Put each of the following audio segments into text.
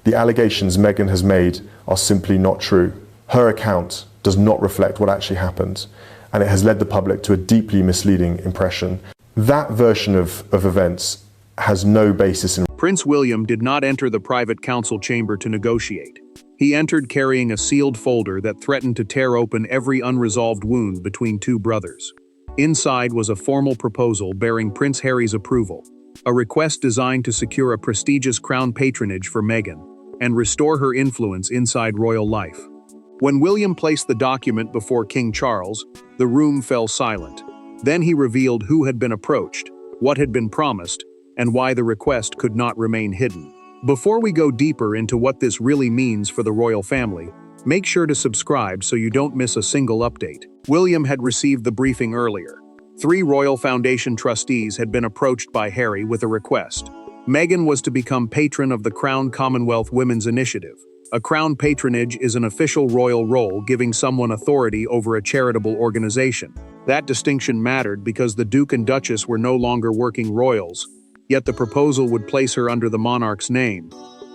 The allegations Meghan has made are simply not true. Her account does not reflect what actually happened, and it has led the public to a deeply misleading impression. That version of events has no basis in. Prince William did not enter the private council chamber to negotiate. He entered carrying a sealed folder that threatened to tear open every unresolved wound between two brothers. Inside was a formal proposal bearing Prince Harry's approval, a request designed to secure a prestigious crown patronage for Meghan and restore her influence inside royal life. When William placed the document before King Charles, the room fell silent. Then he revealed who had been approached, what had been promised, and why the request could not remain hidden. Before we go deeper into what this really means for the royal family, make sure to subscribe so you don't miss a single update. William had received the briefing earlier. 3 Royal Foundation trustees had been approached by Harry with a request. Meghan was to become patron of the Crown Commonwealth Women's Initiative. A crown patronage is an official royal role giving someone authority over a charitable organization. That distinction mattered because the Duke and Duchess were no longer working royals, yet the proposal would place her under the monarch's name.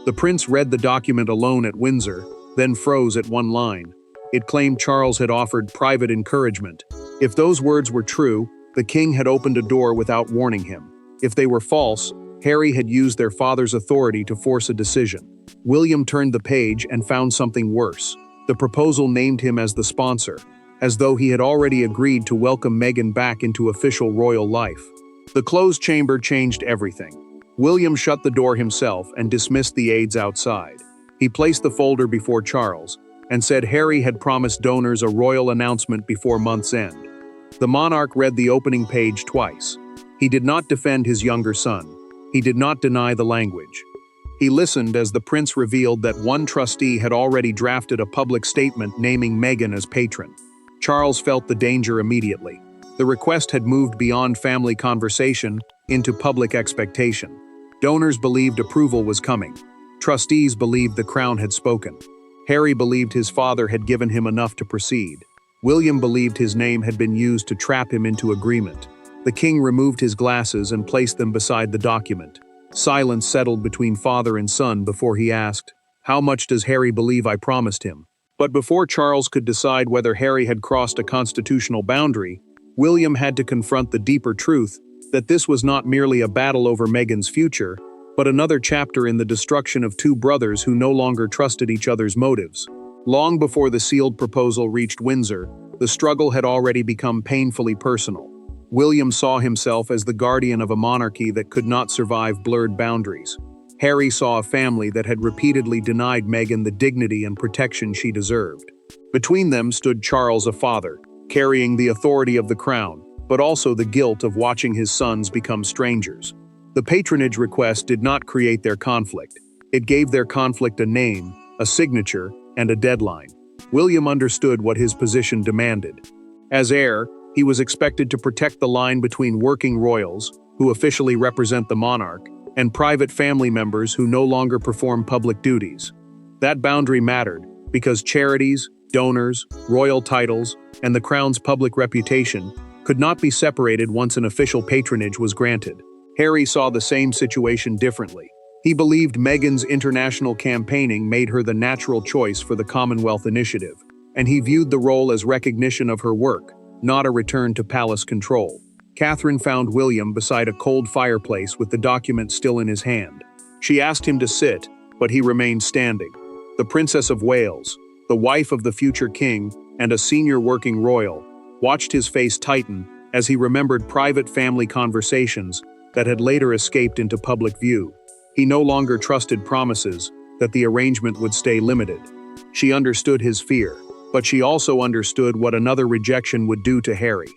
The prince read the document alone at Windsor, then froze at one line. It claimed Charles had offered private encouragement. If those words were true, the king had opened a door without warning him. If they were false, Harry had used their father's authority to force a decision. William turned the page and found something worse. The proposal named him as the sponsor, as though he had already agreed to welcome Meghan back into official royal life. The closed chamber changed everything. William shut the door himself and dismissed the aides outside. He placed the folder before Charles and said Harry had promised donors a royal announcement before month's end. The monarch read the opening page twice. He did not defend his younger son. He did not deny the language. He listened as the prince revealed that one trustee had already drafted a public statement naming Meghan as patron. Charles felt the danger immediately. The request had moved beyond family conversation into public expectation. Donors believed approval was coming. Trustees believed the crown had spoken. Harry believed his father had given him enough to proceed. William believed his name had been used to trap him into agreement. The king removed his glasses and placed them beside the document. Silence settled between father and son before he asked, "How much does Harry believe I promised him?" But before Charles could decide whether Harry had crossed a constitutional boundary, William had to confront the deeper truth that this was not merely a battle over Meghan's future, but another chapter in the destruction of 2 brothers who no longer trusted each other's motives. Long before the sealed proposal reached Windsor, the struggle had already become painfully personal. William saw himself as the guardian of a monarchy that could not survive blurred boundaries. Harry saw a family that had repeatedly denied Meghan the dignity and protection she deserved. Between them stood Charles, a father, carrying the authority of the crown, but also the guilt of watching his sons become strangers. The patronage request did not create their conflict. It gave their conflict a name, a signature, and a deadline. William understood what his position demanded. As heir, he was expected to protect the line between working royals, who officially represent the monarch, and private family members who no longer perform public duties. That boundary mattered because charities, donors, royal titles, and the crown's public reputation could not be separated once an official patronage was granted. Harry saw the same situation differently. He believed Meghan's international campaigning made her the natural choice for the Commonwealth Initiative, and he viewed the role as recognition of her work, not a return to palace control. Catherine found William beside a cold fireplace with the document still in his hand. She asked him to sit, but he remained standing. The Princess of Wales, the wife of the future king and a senior working royal, watched his face tighten as he remembered private family conversations that had later escaped into public view. He no longer trusted promises that the arrangement would stay limited. She understood his fear, but she also understood what another rejection would do to Harry.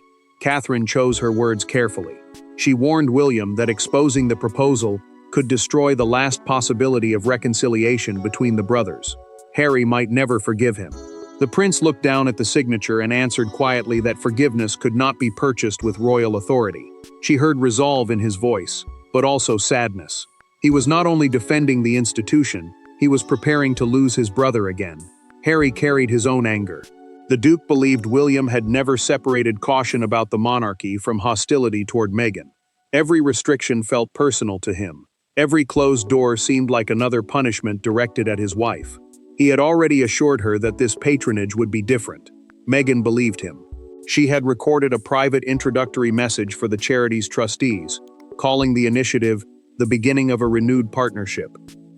Catherine chose her words carefully. She warned William that exposing the proposal could destroy the last possibility of reconciliation between the brothers. Harry might never forgive him. The prince looked down at the signature and answered quietly that forgiveness could not be purchased with royal authority. She heard resolve in his voice, but also sadness. He was not only defending the institution, he was preparing to lose his brother again. Harry carried his own anger. The Duke believed William had never separated caution about the monarchy from hostility toward Meghan. Every restriction felt personal to him. Every closed door seemed like another punishment directed at his wife. He had already assured her that this patronage would be different. Meghan believed him. She had recorded a private introductory message for the charity's trustees, calling the initiative the beginning of a renewed partnership.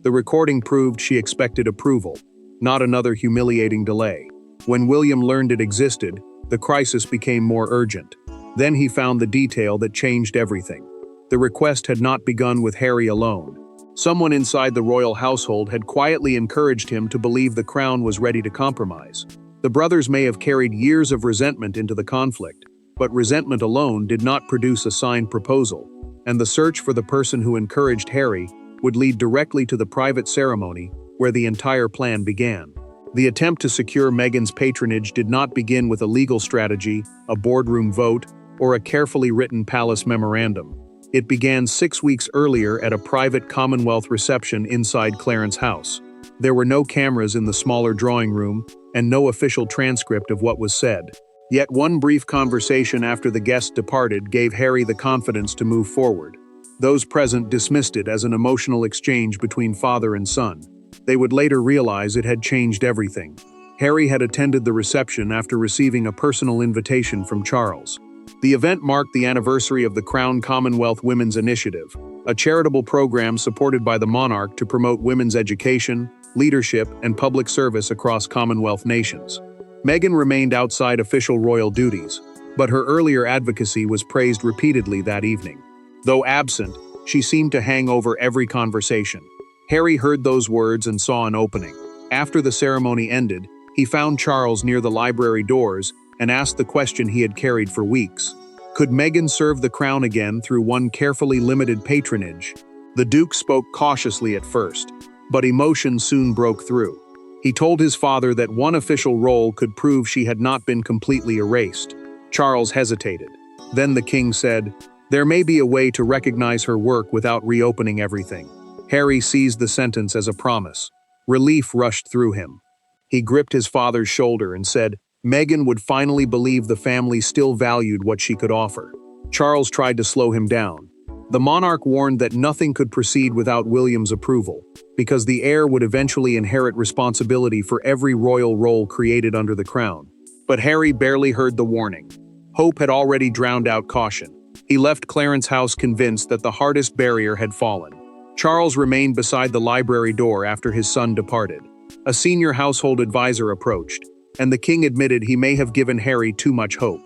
The recording proved she expected approval, not another humiliating delay. When William learned it existed, the crisis became more urgent. Then he found the detail that changed everything. The request had not begun with Harry alone. Someone inside the royal household had quietly encouraged him to believe the crown was ready to compromise. The brothers may have carried years of resentment into the conflict, but resentment alone did not produce a signed proposal, and the search for the person who encouraged Harry would lead directly to the private ceremony where the entire plan began. The attempt to secure Meghan's patronage did not begin with a legal strategy, a boardroom vote, or a carefully written palace memorandum. It began 6 weeks earlier at a private Commonwealth reception inside Clarence House. There were no cameras in the smaller drawing room, and no official transcript of what was said. Yet one brief conversation after the guests departed gave Harry the confidence to move forward. Those present dismissed it as an emotional exchange between father and son. They would later realize it had changed everything. Harry had attended the reception after receiving a personal invitation from Charles. The event marked the anniversary of the Crown Commonwealth Women's Initiative, a charitable program supported by the monarch to promote women's education, leadership, and public service across Commonwealth nations. Meghan remained outside official royal duties, but her earlier advocacy was praised repeatedly that evening. Though absent, she seemed to hang over every conversation. Harry heard those words and saw an opening. After the ceremony ended, he found Charles near the library doors and asked the question he had carried for weeks. Could Meghan serve the crown again through one carefully limited patronage? The Duke spoke cautiously at first, but emotion soon broke through. He told his father that one official role could prove she had not been completely erased. Charles hesitated. Then the king said, "There may be a way to recognize her work without reopening everything." Harry seized the sentence as a promise. Relief rushed through him. He gripped his father's shoulder and said, Meghan would finally believe the family still valued what she could offer. Charles tried to slow him down. The monarch warned that nothing could proceed without William's approval, because the heir would eventually inherit responsibility for every royal role created under the crown. But Harry barely heard the warning. Hope had already drowned out caution. He left Clarence House convinced that the hardest barrier had fallen. Charles remained beside the library door after his son departed. A senior household advisor approached, and the king admitted he may have given Harry too much hope.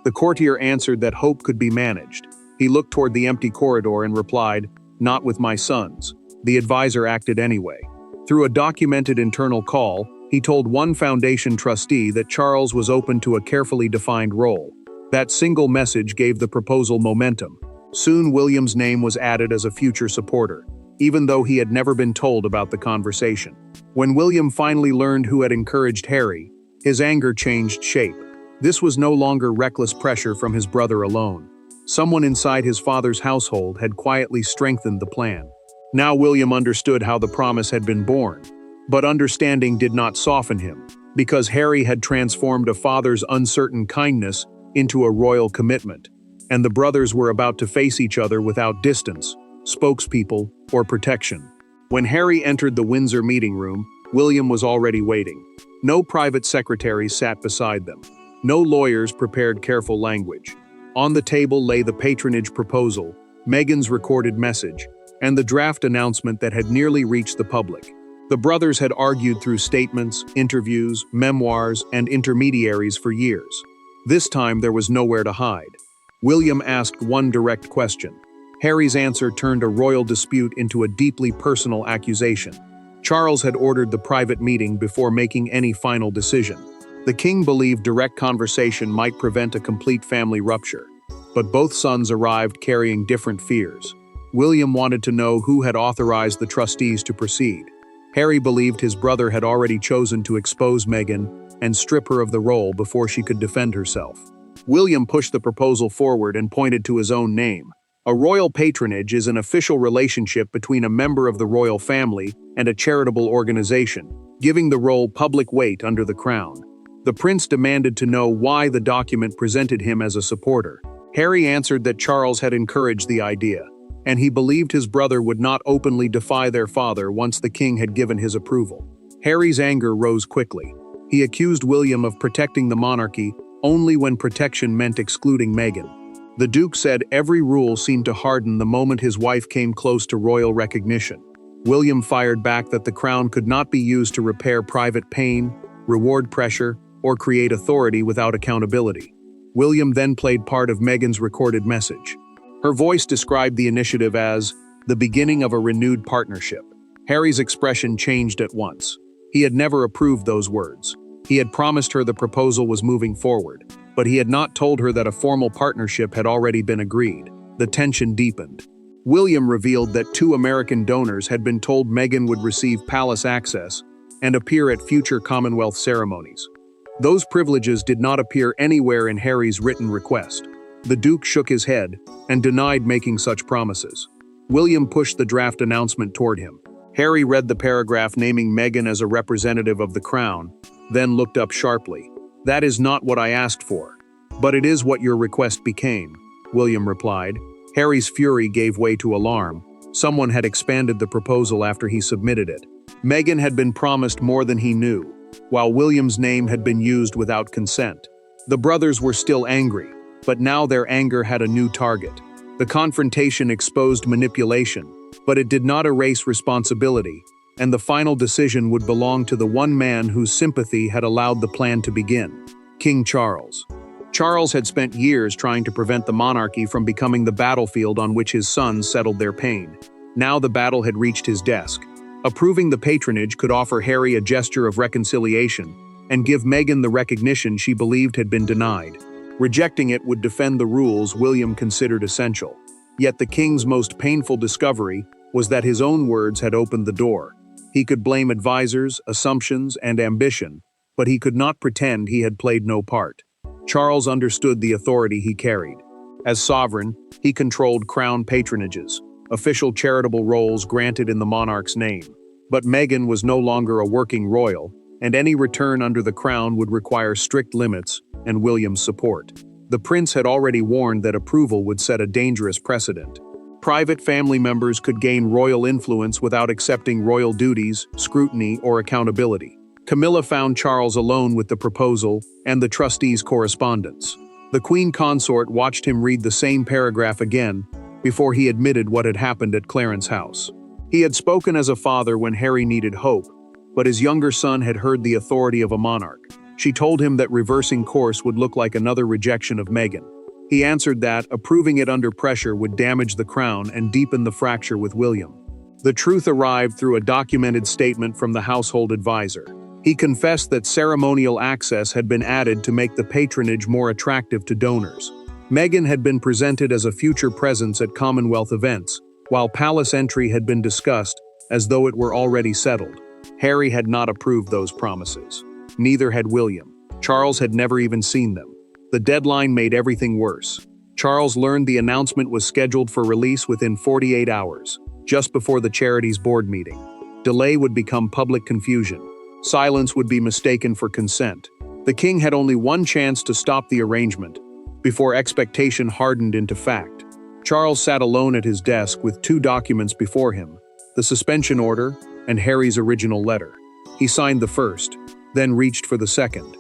The courtier answered that hope could be managed. He looked toward the empty corridor and replied, "Not with my sons." The advisor acted anyway. Through a documented internal call, he told one foundation trustee that Charles was open to a carefully defined role. That single message gave the proposal momentum. Soon William's name was added as a future supporter, even though he had never been told about the conversation. When William finally learned who had encouraged Harry, his anger changed shape. This was no longer reckless pressure from his brother alone. Someone inside his father's household had quietly strengthened the plan. Now William understood how the promise had been born. But understanding did not soften him, because Harry had transformed a father's uncertain kindness into a royal commitment, and the brothers were about to face each other without distance, spokespeople, or protection. When Harry entered the Windsor meeting room, William was already waiting. No private secretaries sat beside them. No lawyers prepared careful language. On the table lay the patronage proposal, Meghan's recorded message, and the draft announcement that had nearly reached the public. The brothers had argued through statements, interviews, memoirs, and intermediaries for years. This time there was nowhere to hide. William asked one direct question. Harry's answer turned a royal dispute into a deeply personal accusation. Charles had ordered the private meeting before making any final decision. The king believed direct conversation might prevent a complete family rupture, but both sons arrived carrying different fears. William wanted to know who had authorized the trustees to proceed. Harry believed his brother had already chosen to expose Meghan and strip her of the role before she could defend herself. William pushed the proposal forward and pointed to his own name. A royal patronage is an official relationship between a member of the royal family and a charitable organization, giving the role public weight under the crown. The prince demanded to know why the document presented him as a supporter. Harry answered that Charles had encouraged the idea. and he believed his brother would not openly defy their father once the king had given his approval. Harry's anger rose quickly. He accused William of protecting the monarchy only when protection meant excluding Meghan. The Duke said every rule seemed to harden the moment his wife came close to royal recognition. William fired back that the crown could not be used to repair private pain, reward pressure, or create authority without accountability. William then played part of Meghan's recorded message. Her voice described the initiative as the beginning of a renewed partnership. Harry's expression changed at once. He had never approved those words. He had promised her the proposal was moving forward, but he had not told her that a formal partnership had already been agreed. The tension deepened. William revealed that 2 American donors had been told Meghan would receive palace access and appear at future Commonwealth ceremonies. Those privileges did not appear anywhere in Harry's written request. The Duke shook his head and denied making such promises. William pushed the draft announcement toward him. Harry read the paragraph naming Meghan as a representative of the crown, then looked up sharply. "That is not what I asked for. But it is what your request became," William replied. Harry's fury gave way to alarm. Someone had expanded the proposal after he submitted it. Meghan had been promised more than he knew, while William's name had been used without consent. The brothers were still angry, but now their anger had a new target. The confrontation exposed manipulation, but it did not erase responsibility, and the final decision would belong to the one man whose sympathy had allowed the plan to begin: King Charles. Charles had spent years trying to prevent the monarchy from becoming the battlefield on which his sons settled their pain. Now the battle had reached his desk. Approving the patronage could offer Harry a gesture of reconciliation and give Meghan the recognition she believed had been denied. Rejecting it would defend the rules William considered essential. Yet the king's most painful discovery was that his own words had opened the door. He could blame advisors, assumptions, and ambition, but he could not pretend he had played no part. Charles understood the authority he carried. As sovereign, he controlled crown patronages, official charitable roles granted in the monarch's name. But Meghan was no longer a working royal, and any return under the crown would require strict limits and William's support. The prince had already warned that approval would set a dangerous precedent. Private family members could gain royal influence without accepting royal duties, scrutiny, or accountability. Camilla found Charles alone with the proposal and the trustees' correspondence. The Queen Consort watched him read the same paragraph again before he admitted what had happened at Clarence House. He had spoken as a father when Harry needed hope, but his younger son had heard the authority of a monarch. She told him that reversing course would look like another rejection of Meghan. He answered that approving it under pressure would damage the crown and deepen the fracture with William. The truth arrived through a documented statement from the household advisor. He confessed that ceremonial access had been added to make the patronage more attractive to donors. Meghan had been presented as a future presence at Commonwealth events, while palace entry had been discussed as though it were already settled. Harry had not approved those promises. Neither had William. Charles had never even seen them. The deadline made everything worse. Charles learned the announcement was scheduled for release within 48 hours, just before the charity's board meeting. Delay would become public confusion. Silence would be mistaken for consent. The king had only one chance to stop the arrangement, before expectation hardened into fact. Charles sat alone at his desk with 2 documents before him, the suspension order and Harry's original letter. He signed the first, then reached for the second.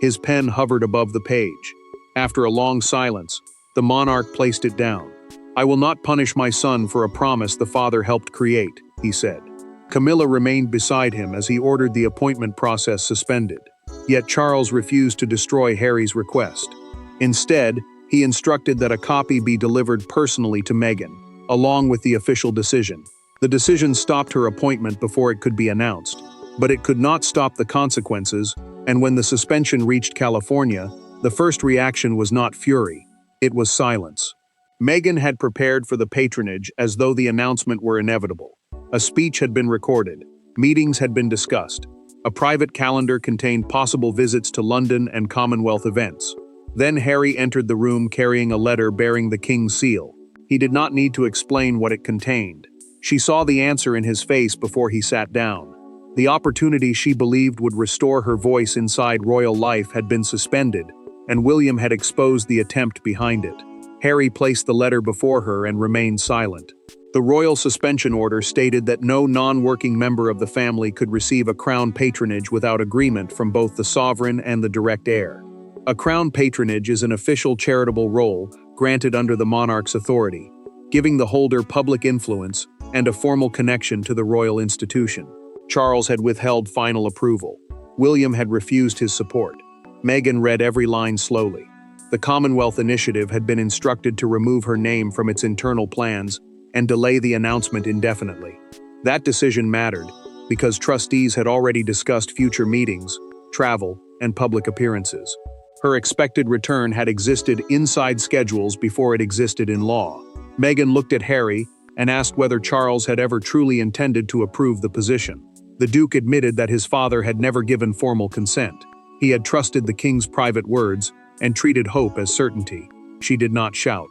His pen hovered above the page. After a long silence, the monarch placed it down. "I will not punish my son for a promise the father helped create," he said. Camilla remained beside him as he ordered the appointment process suspended. Yet Charles refused to destroy Harry's request. Instead, he instructed that a copy be delivered personally to Meghan, along with the official decision. The decision stopped her appointment before it could be announced, but it could not stop the consequences, and when the suspension reached California, the first reaction was not fury, it was silence. Meghan had prepared for the patronage as though the announcement were inevitable. A speech had been recorded, meetings had been discussed. A private calendar contained possible visits to London and Commonwealth events. Then Harry entered the room carrying a letter bearing the king's seal. He did not need to explain what it contained. She saw the answer in his face before he sat down. The opportunity she believed would restore her voice inside royal life had been suspended, and William had exposed the attempt behind it. Harry placed the letter before her and remained silent. The royal suspension order stated that no non-working member of the family could receive a crown patronage without agreement from both the sovereign and the direct heir. A crown patronage is an official charitable role granted under the monarch's authority, giving the holder public influence and a formal connection to the royal institution. Charles had withheld final approval. William had refused his support. Meghan read every line slowly. The Commonwealth Initiative had been instructed to remove her name from its internal plans and delay the announcement indefinitely. That decision mattered because trustees had already discussed future meetings, travel, and public appearances. Her expected return had existed inside schedules before it existed in law. Meghan looked at Harry and asked whether Charles had ever truly intended to approve the position. The Duke admitted that his father had never given formal consent. He had trusted the king's private words and treated hope as certainty. She did not shout.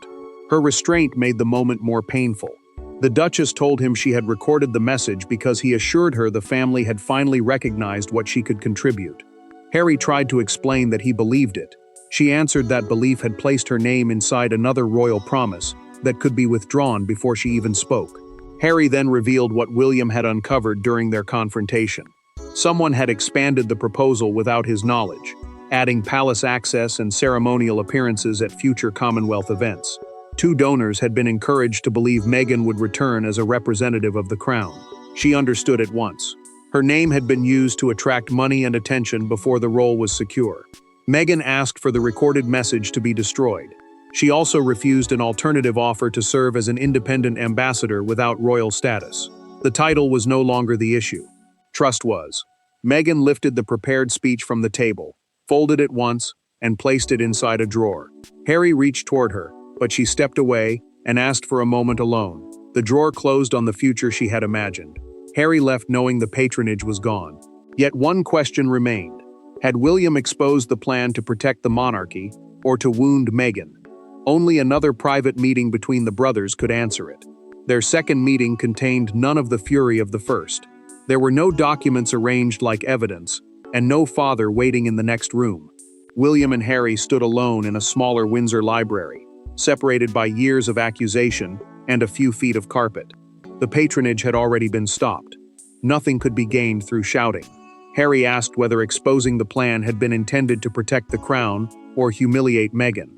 Her restraint made the moment more painful. The Duchess told him she had recorded the message because he assured her the family had finally recognized what she could contribute. Harry tried to explain that he believed it. She answered that belief had placed her name inside another royal promise that could be withdrawn before she even spoke. Harry then revealed what William had uncovered during their confrontation. Someone had expanded the proposal without his knowledge, adding palace access and ceremonial appearances at future Commonwealth events. 2 donors had been encouraged to believe Meghan would return as a representative of the crown. She understood at once. Her name had been used to attract money and attention before the role was secure. Meghan asked for the recorded message to be destroyed. She also refused an alternative offer to serve as an independent ambassador without royal status. The title was no longer the issue. Trust was. Meghan lifted the prepared speech from the table, folded it once, and placed it inside a drawer. Harry reached toward her, but she stepped away and asked for a moment alone. The drawer closed on the future she had imagined. Harry left knowing the patronage was gone. Yet one question remained. Had William exposed the plan to protect the monarchy or to wound Meghan? Only another private meeting between the brothers could answer it. Their second meeting contained none of the fury of the first. There were no documents arranged like evidence, and no father waiting in the next room. William and Harry stood alone in a smaller Windsor library, separated by years of accusation and a few feet of carpet. The patronage had already been stopped. Nothing could be gained through shouting. Harry asked whether exposing the plan had been intended to protect the crown or humiliate Meghan.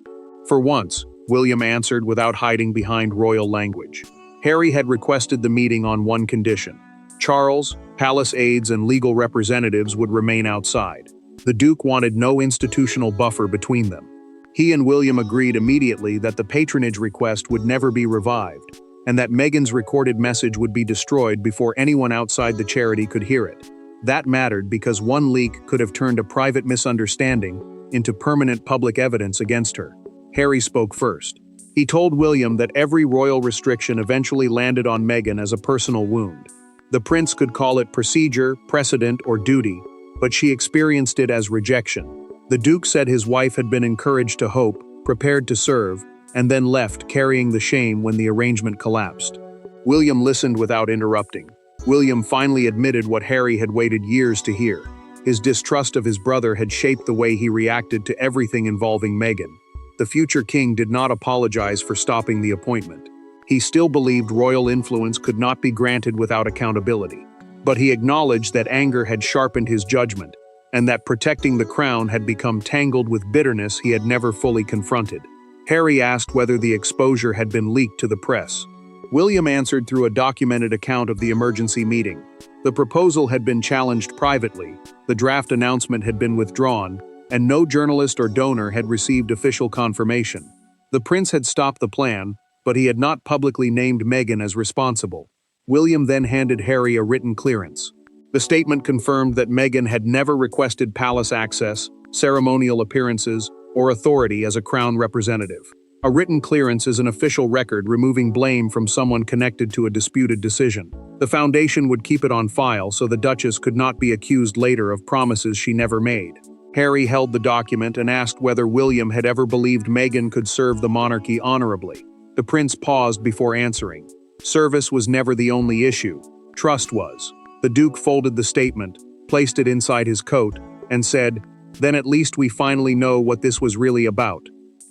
For once, William answered without hiding behind royal language. Harry had requested the meeting on one condition. Charles, palace aides, and legal representatives would remain outside. The Duke wanted no institutional buffer between them. He and William agreed immediately that the patronage request would never be revived, and that Meghan's recorded message would be destroyed before anyone outside the charity could hear it. That mattered because one leak could have turned a private misunderstanding into permanent public evidence against her. Harry spoke first. He told William that every royal restriction eventually landed on Meghan as a personal wound. The prince could call it procedure, precedent, or duty, but she experienced it as rejection. The Duke said his wife had been encouraged to hope, prepared to serve, and then left carrying the shame when the arrangement collapsed. William listened without interrupting. William finally admitted what Harry had waited years to hear. His distrust of his brother had shaped the way he reacted to everything involving Meghan. The future king did not apologize for stopping the appointment. He still believed royal influence could not be granted without accountability. But he acknowledged that anger had sharpened his judgment, and that protecting the crown had become tangled with bitterness he had never fully confronted. Harry asked whether the exposure had been leaked to the press. William answered through a documented account of the emergency meeting. The proposal had been challenged privately, the draft announcement had been withdrawn, and no journalist or donor had received official confirmation. The prince had stopped the plan, but he had not publicly named Meghan as responsible. William then handed Harry a written clearance. The statement confirmed that Meghan had never requested palace access, ceremonial appearances, or authority as a crown representative. A written clearance is an official record removing blame from someone connected to a disputed decision. The foundation would keep it on file so the Duchess could not be accused later of promises she never made. Harry held the document and asked whether William had ever believed Meghan could serve the monarchy honorably. The prince paused before answering. Service was never the only issue. Trust was. The Duke folded the statement, placed it inside his coat, and said, "Then at least we finally know what this was really about."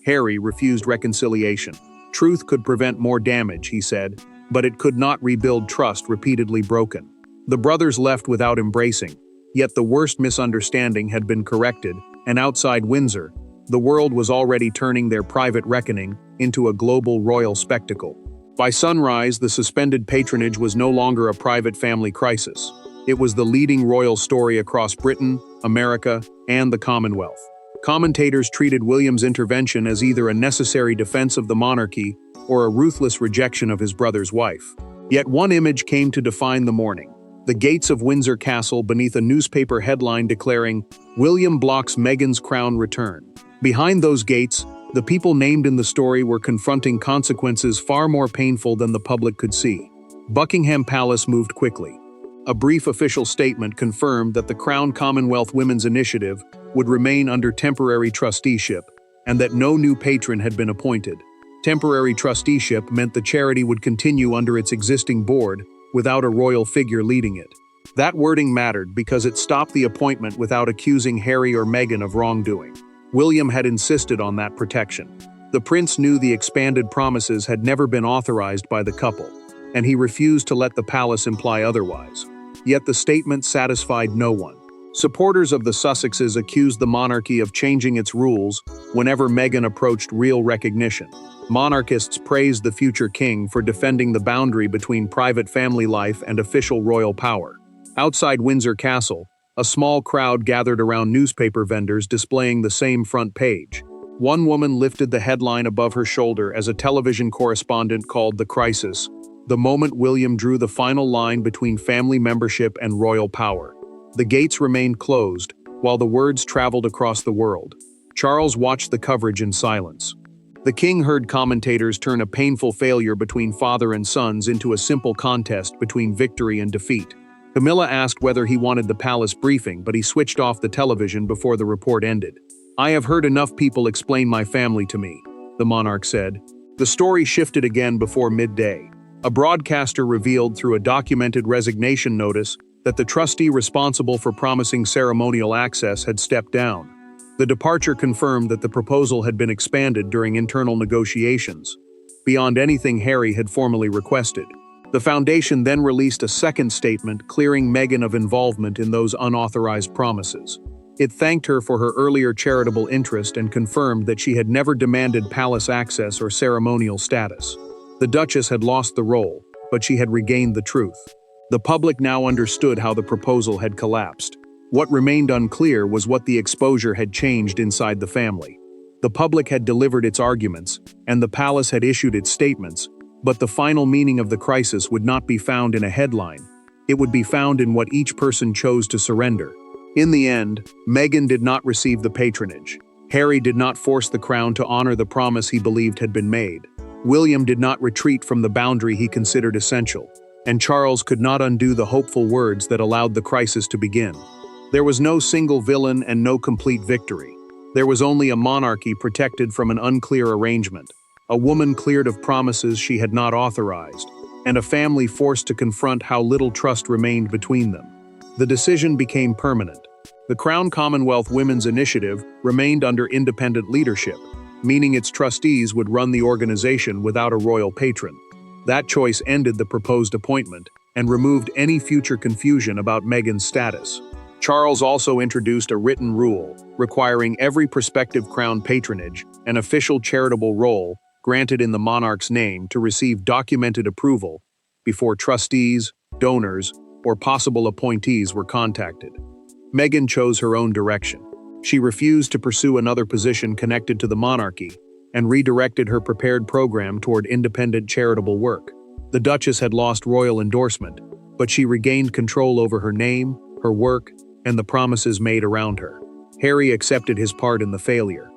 Harry refused reconciliation. Truth could prevent more damage, he said, but it could not rebuild trust repeatedly broken. The brothers left without embracing, yet the worst misunderstanding had been corrected, and outside Windsor, the world was already turning their private reckoning into a global royal spectacle. By sunrise, the suspended patronage was no longer a private family crisis. It was the leading royal story across Britain, America, and the Commonwealth. Commentators treated William's intervention as either a necessary defense of the monarchy or a ruthless rejection of his brother's wife. Yet one image came to define the morning: the gates of Windsor Castle beneath a newspaper headline declaring, "William blocks Meghan's crown return." Behind those gates, the people named in the story were confronting consequences far more painful than the public could see. Buckingham Palace moved quickly. A brief official statement confirmed that the Crown Commonwealth Women's Initiative would remain under temporary trusteeship, and that no new patron had been appointed. Temporary trusteeship meant the charity would continue under its existing board, without a royal figure leading it. That wording mattered because it stopped the appointment without accusing Harry or Meghan of wrongdoing. William had insisted on that protection. The prince knew the expanded promises had never been authorized by the couple, and he refused to let the palace imply otherwise. Yet the statement satisfied no one. Supporters of the Sussexes accused the monarchy of changing its rules whenever Meghan approached real recognition. Monarchists praised the future king for defending the boundary between private family life and official royal power. Outside Windsor Castle, a small crowd gathered around newspaper vendors displaying the same front page. One woman lifted the headline above her shoulder as a television correspondent called "The Crisis," the moment William drew the final line between family membership and royal power. The gates remained closed, while the words traveled across the world. Charles watched the coverage in silence. The king heard commentators turn a painful failure between father and sons into a simple contest between victory and defeat. Camilla asked whether he wanted the palace briefing, but he switched off the television before the report ended. "I have heard enough people explain my family to me," the monarch said. The story shifted again before midday. A broadcaster revealed through a documented resignation notice that the trustee responsible for promising ceremonial access had stepped down. The departure confirmed that the proposal had been expanded during internal negotiations, beyond anything Harry had formally requested. The foundation then released a second statement clearing Meghan of involvement in those unauthorized promises. It thanked her for her earlier charitable interest and confirmed that she had never demanded palace access or ceremonial status. The Duchess had lost the role, but she had regained the truth. The public now understood how the proposal had collapsed. What remained unclear was what the exposure had changed inside the family. The public had delivered its arguments, and the palace had issued its statements, but the final meaning of the crisis would not be found in a headline. It would be found in what each person chose to surrender. In the end, Meghan did not receive the patronage. Harry did not force the crown to honor the promise he believed had been made. William did not retreat from the boundary he considered essential. And Charles could not undo the hopeful words that allowed the crisis to begin. There was no single villain and no complete victory. There was only a monarchy protected from an unclear arrangement, a woman cleared of promises she had not authorized, and a family forced to confront how little trust remained between them. The decision became permanent. The Crown Commonwealth Women's Initiative remained under independent leadership, meaning its trustees would run the organization without a royal patron. That choice ended the proposed appointment and removed any future confusion about Meghan's status. Charles also introduced a written rule requiring every prospective crown patronage, an official charitable role granted in the monarch's name, to receive documented approval before trustees, donors, or possible appointees were contacted. Meghan chose her own direction. She refused to pursue another position connected to the monarchy and redirected her prepared program toward independent charitable work. The Duchess had lost royal endorsement, but she regained control over her name, her work, and the promises made around her. Harry accepted his part in the failure.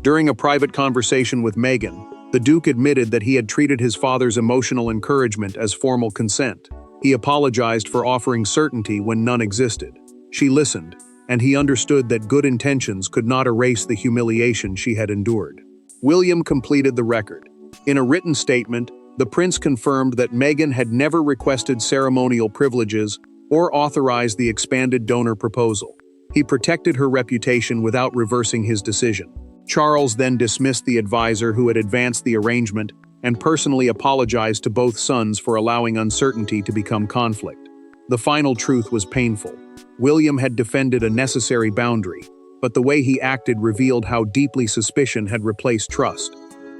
During a private conversation with Meghan, the Duke admitted that he had treated his father's emotional encouragement as formal consent. He apologized for offering certainty when none existed. She listened, and he understood that good intentions could not erase the humiliation she had endured. William completed the record. In a written statement, the prince confirmed that Meghan had never requested ceremonial privileges or authorized the expanded donor proposal. He protected her reputation without reversing his decision. Charles then dismissed the advisor who had advanced the arrangement and personally apologized to both sons for allowing uncertainty to become conflict. The final truth was painful. William had defended a necessary boundary, but the way he acted revealed how deeply suspicion had replaced trust.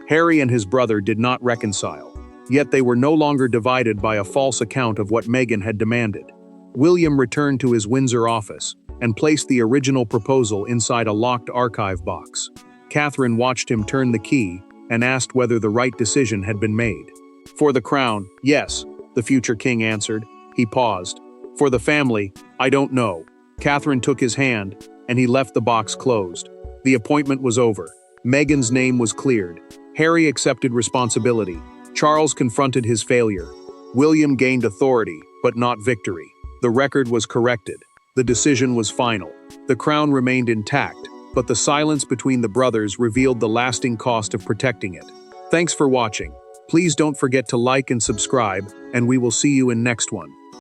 Harry and his brother did not reconcile, yet they were no longer divided by a false account of what Meghan had demanded. William returned to his Windsor office and placed the original proposal inside a locked archive box. Catherine watched him turn the key and asked whether the right decision had been made. For the crown, yes, the future king answered. He paused. For the family, I don't know. Catherine took his hand, and he left the box closed. The appointment was over. Meghan's name was cleared. Harry accepted responsibility. Charles confronted his failure. William gained authority, but not victory. The record was corrected. The decision was final. The crown remained intact, but the silence between the brothers revealed the lasting cost of protecting it. Thanks for watching. Please don't forget to like and subscribe, and we will see you in next one.